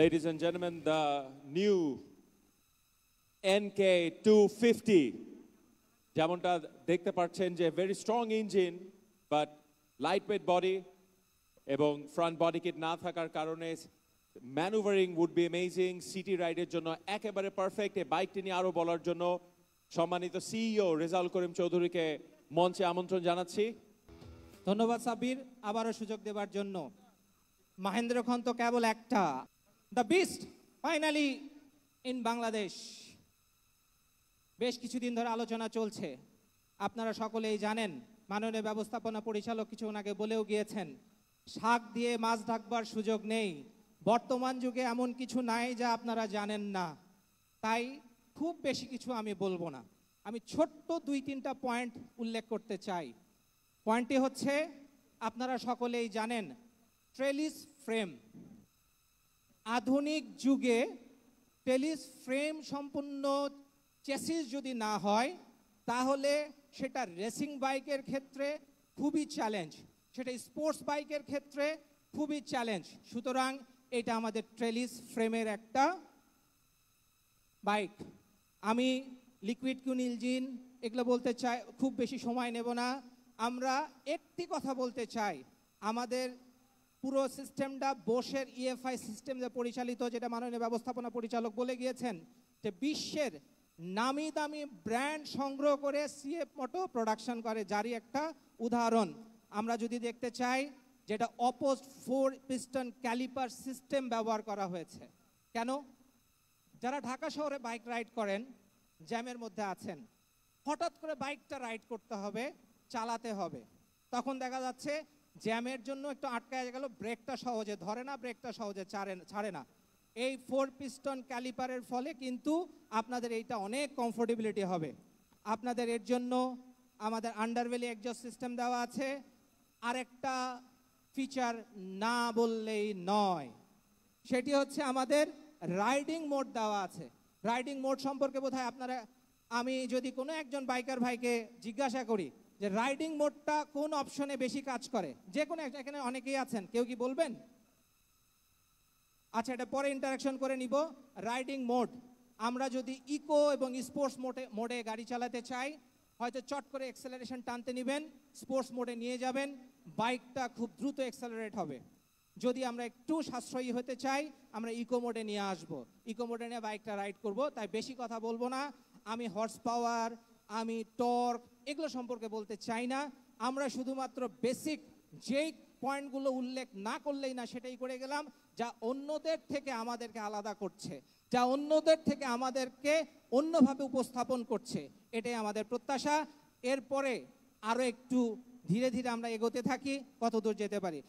Ladies and gentlemen, the new NK 250 যেমনটা দেখতে পাচ্ছেন যে very strong engine but lightweight body এবং front body kit না থাকার কারণে maneuvering would be amazing, city রাইডের জন্য একেবারে পারফেক্ট। এই বাইকটি নিয়ে আরো বলার জন্য সম্মানিত সিইও রেজাউল করিম চৌধুরীকে মঞ্চে আমন্ত্রণ জানাচ্ছি। ধন্যবাদ সাব্বির, আবারও সুযোগ দেওয়ার জন্য। মহেন্দ্র খন তো কেবল একটা, the beast finally in Bangladesh. বেশ কিছুদিন ধরে আলোচনা চলছে, আপনারা সকলেই জানেন। মাননীয় ব্যবস্থাপনা পরিচালক কিছুক্ষণ আগে বলেও গিয়েছেন, শাক দিয়ে মাছ ঢাকবার সুযোগ নেই। বর্তমান যুগে এমন কিছু নাই যা আপনারা জানেন না, তাই খুব বেশি কিছু আমি বলবো না। আমি ছোট্ট 2-3টা পয়েন্ট উল্লেখ করতে চাই। পয়েন্টটি হচ্ছে, আপনারা সকলেই জানেন ট্রেলিস ফ্রেম। আধুনিক যুগে ট্রেলিস ফ্রেম সম্পূর্ণ চেসিস যদি না হয়, তাহলে সেটা রেসিং বাইকের ক্ষেত্রে খুবই চ্যালেঞ্জ, সেটা স্পোর্টস বাইকের ক্ষেত্রে খুবই চ্যালেঞ্জ। সুতরাং এটা আমাদের ট্রেলিস ফ্রেমের একটা বাইক। আমি লিকুইড কুল ইঞ্জিন এগুলো বলতে চাই, খুব বেশি সময় নেব না। আমরা একটি কথা বলতে চাই, আমাদের পুরো সিস্টেমটা বোশের ইএফআই সিস্টেম যে পরিচালিত, যেটা মাননীয় ব্যবস্থাপনা পরিচালক বলে গিয়েছেন যে বিশ্বের নামি দামি ব্র্যান্ড সংগ্রহ করে সিএফ মোটো প্রোডাকশন করে, যারই একটা উদাহরণ আমরা যদি দেখতে চাই, যেটা অপোজড 4 পিস্টন ক্যালিপার সিস্টেম ব্যবহার করা হয়েছে। কেন? যারা ঢাকা শহরে বাইক রাইড করেন, জ্যামের মধ্যে আছেন, হঠাৎ করে বাইকটা রাইড করতে হবে, চালাতে হবে, তখন দেখা যাচ্ছে জ্যামের জন্য একটু আটকায় গেল, ব্রেকটা সহজে ধরে না, ব্রেকটা সহজে ছাড়ে না। এই 4 পিস্টন ক্যালিপারের ফলে কিন্তু আপনাদের এইটা অনেক কমফোর্টেবিলিটি হবে। আপনাদের এর জন্য আমাদের আন্ডারবেলি এক্সজস্ট সিস্টেম দেওয়া আছে। আরেকটা ফিচার না বললেই নয়, সেটি হচ্ছে আমাদের রাইডিং মোড দেওয়া আছে। রাইডিং মোড সম্পর্কে বোধহয় আপনারা, আমি যদি কোনো একজন বাইকার ভাইকে জিজ্ঞাসা করি যে রাইডিং মোডটা কোন অপশনে বেশি কাজ করে, যে কোনো একটা, এখানে অনেকেই আছেন, কেউ কি বলবেন? আচ্ছা, এটা পরে ইন্টারাকশন করে নিব। রাইডিং মোড, আমরা যদি ইকো এবং স্পোর্টস মোডে গাড়ি চালাতে চাই, হয়তো চট করে এক্সেলারেশন টানতে নেবেন, স্পোর্টস মোডে নিয়ে যাবেন, বাইকটা খুব দ্রুত এক্সেলারেট হবে। যদি আমরা একটু সাশ্রয়ী হতে চাই, আমরা ইকো মোডে নিয়ে আসব, ইকো মোডে নিয়ে বাইকটা রাইড করব। তাই বেশি কথা বলবো না, আমি হর্স পাওয়ার, আমি টর্ক এগুলো সম্পর্কে বলতে চাই না। আমরা শুধুমাত্র বেসিক যেই পয়েন্টগুলো উল্লেখ না করলেই না সেটাই করে গেলাম, যা অন্যদের থেকে আমাদেরকে আলাদা করছে, যা অন্যদের থেকে আমাদেরকে অন্যভাবে উপস্থাপন করছে, এটাই আমাদের প্রত্যাশা। এরপরে আরও একটু ধীরে ধীরে আমরা এগোতে থাকি, কত দূর যেতে পারি।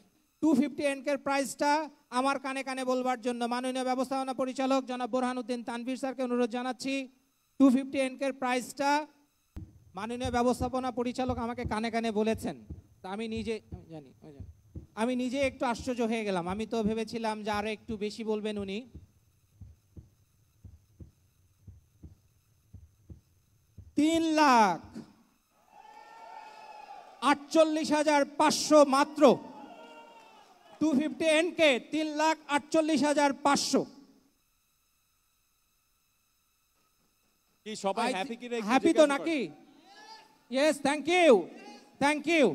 250 এনকের প্রাইসটা আমার কানে কানে বলবার জন্য মাননীয় ব্যবস্থাপনা পরিচালক জনাব বোরহানুদ্দিন তানভীর স্যারকে অনুরোধ জানাচ্ছি। 250 এনকের প্রাইসটা মাননীয় ব্যবস্থাপনা পরিচালক আমাকে কানে কানে বলেছেন, তা আমি নিজে একটু আশ্চর্য হয়ে গেলাম। আমি তো ভেবেছিলাম যে আরো একটু বেশি বলবেন উনি। 3,48,500 মাত্র। 250 এনকে 3,48,500। কি সবাই হ্যাপি কি? হ্যাপি তো নাকি? Yes, thank you, thank you.